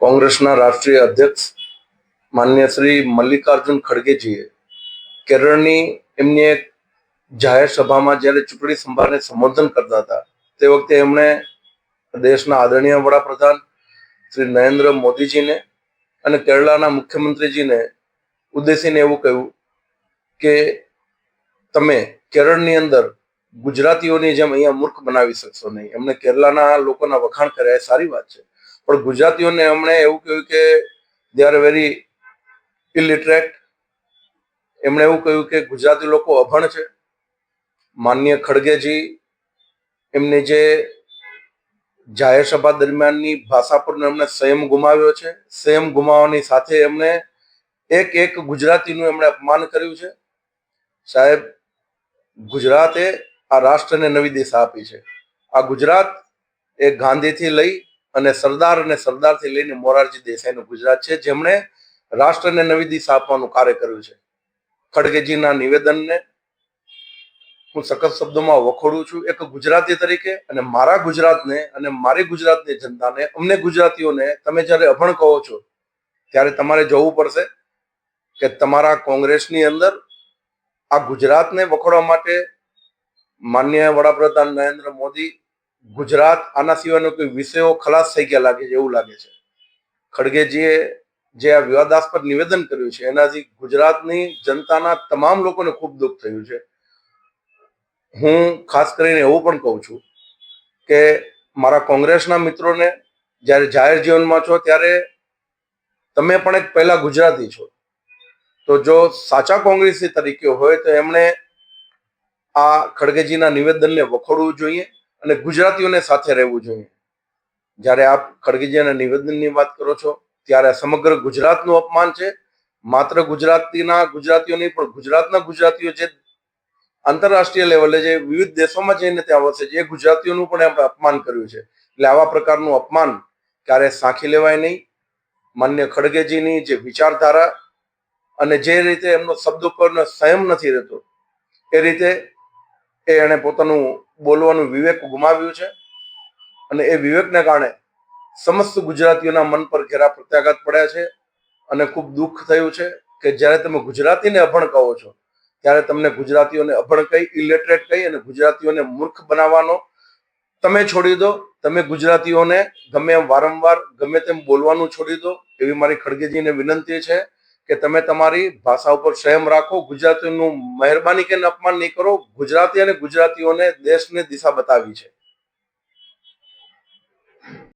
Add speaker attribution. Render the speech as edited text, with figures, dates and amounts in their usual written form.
Speaker 1: કોંગ્રેસના રાષ્ટ્રીય અધ્યક્ષ માન્ય શ્રી મલ્લિકાર્જુન ખડગેજીએ કેરળની એમની એક જાહેર સભામાં જ્યારે ચૂંટણી સભાને સંબોધન કરતા હતા તે વખતે એમણે દેશના આદરણીય વડાપ્રધાન શ્રી નરેન્દ્ર મોદીજીને અને કેરળના મુખ્યમંત્રીજીને ઉદ્દેશીને એવું કહ્યું કે તમે કેરળની અંદર ગુજરાતીઓની જેમ અહીંયા મૂર્ખ બનાવી શકશો નહીં. એમણે કેરળના લોકોના વખાણ કર્યા, એ સારી વાત છે, પણ ગુજરાતીઓને એમણે એવું કહ્યું કે દે આર વેરી ઇલિટરેટ. એમણે એવું કહ્યું કે ગુજરાતી લોકો અભણ છે. માન્ય ખડગેજી એમની જે જાહેર સભા દરમિયાનની ભાષા પર એમણે સંયમ ગુમાવ્યો છે. સંયમ ગુમાવવાની સાથે એમણે એક ગુજરાતીનું એમણે અપમાન કર્યું છે. સાહેબ, ગુજરાતે આ રાષ્ટ્રને નવી દિશા આપી છે. આ ગુજરાત એ ગાંધીથી લઈ અને સરદારથી લઈને મોરારજી દેસાઈનું ગુજરાત છે, જેમણે રાષ્ટ્રને નવી દિશા આપવાનું કાર્ય કર્યું છે. ખડગેજીના નિવેદનને હું સખત શબ્દોમાં વખોડું છું એક ગુજરાતી તરીકે, અને મારા ગુજરાતને અને મારી ગુજરાતની જનતાને, અમને ગુજરાતીઓને તમે જ્યારે અભણ કહો છો ત્યારે તમારે જોવું પડશે કે તમારા કોંગ્રેસની અંદર આ ગુજરાતને વખોડવા માટે માન્ય વડાપ્રધાન નરેન્દ્ર મોદી, ગુજરાત આના સિવાયનો કોઈ વિષયો ખલાસ થઈ ગયા લાગે છે, એવું લાગે છે. ખડગેજીએ જે આ વિવાદાસ્પદ નિવેદન કર્યું છે એનાથી ગુજરાતની જનતાના તમામ લોકોને ખૂબ દુઃખ થયું છે. હું ખાસ કરીને એવું પણ કહું છું કે મારા કોંગ્રેસના મિત્રોને, જ્યારે જાહેર જીવનમાં છો ત્યારે તમે પણ એક પહેલા ગુજરાતી છો, તો જો સાચા કોંગ્રેસી તરીકે હોય તો એમણે આ ખડગેજીના નિવેદનને વખોડવું જોઈએ અને ગુજરાતીઓને સાથે રહેવું જોઈએ. જ્યારે આપ ખડગેજીના નિવેદનની વાત કરો છો ત્યારે સમગ્ર ગુજરાતનું અપમાન છે. માત્ર ગુજરાતીઓ નહીં, પણ ગુજરાતના ગુજરાતીઓ જે આંતરરાષ્ટ્રીય લેવલે જે વિવિધ દેશોમાં જઈને ત્યાં વસે છે એ ગુજરાતીઓનું પણ એમણે અપમાન કર્યું છે. એટલે આવા પ્રકારનું અપમાન ક્યારે સાંખી લેવાય નહીં. માન્ય ખડગેજીની જે વિચારધારા અને જે રીતે એમનો શબ્દ ઉપરનો સંયમ નથી રહેતો, એ રીતે એણે પોતાનું બોલવાનું વિવેક ગુમાવ્યું છે, અને એ વિવેકને કારણે સમસ્ત ગુજરાતીઓના મન પર ઘેરા પ્રત્યાઘાત પડ્યા છે. અને ખૂબ દુઃખ થયું છે કે જ્યારે તમે ગુજરાતીને અભણ કહો છો ત્યારે તમને ગુજરાતીઓને અભણ કહી, ઇલિટરેટ કહી અને ગુજરાતીઓને મૂર્ખ બનાવવાનો તમે છોડી દો. તમે ગુજરાતીઓને ગમે એમ વારંવાર ગમે તેમ બોલવાનું છોડી દો, એવી મારી ખડગેજીને વિનંતી છે કે તમે તમારી ભાષા ઉપર સંયમ રાખો. ગુજરાતીઓનું મહેરબાની કરીને અપમાન નહીં કરો. ગુજરાતી અને ગુજરાતીઓને દેશની દિશા બતાવી છે.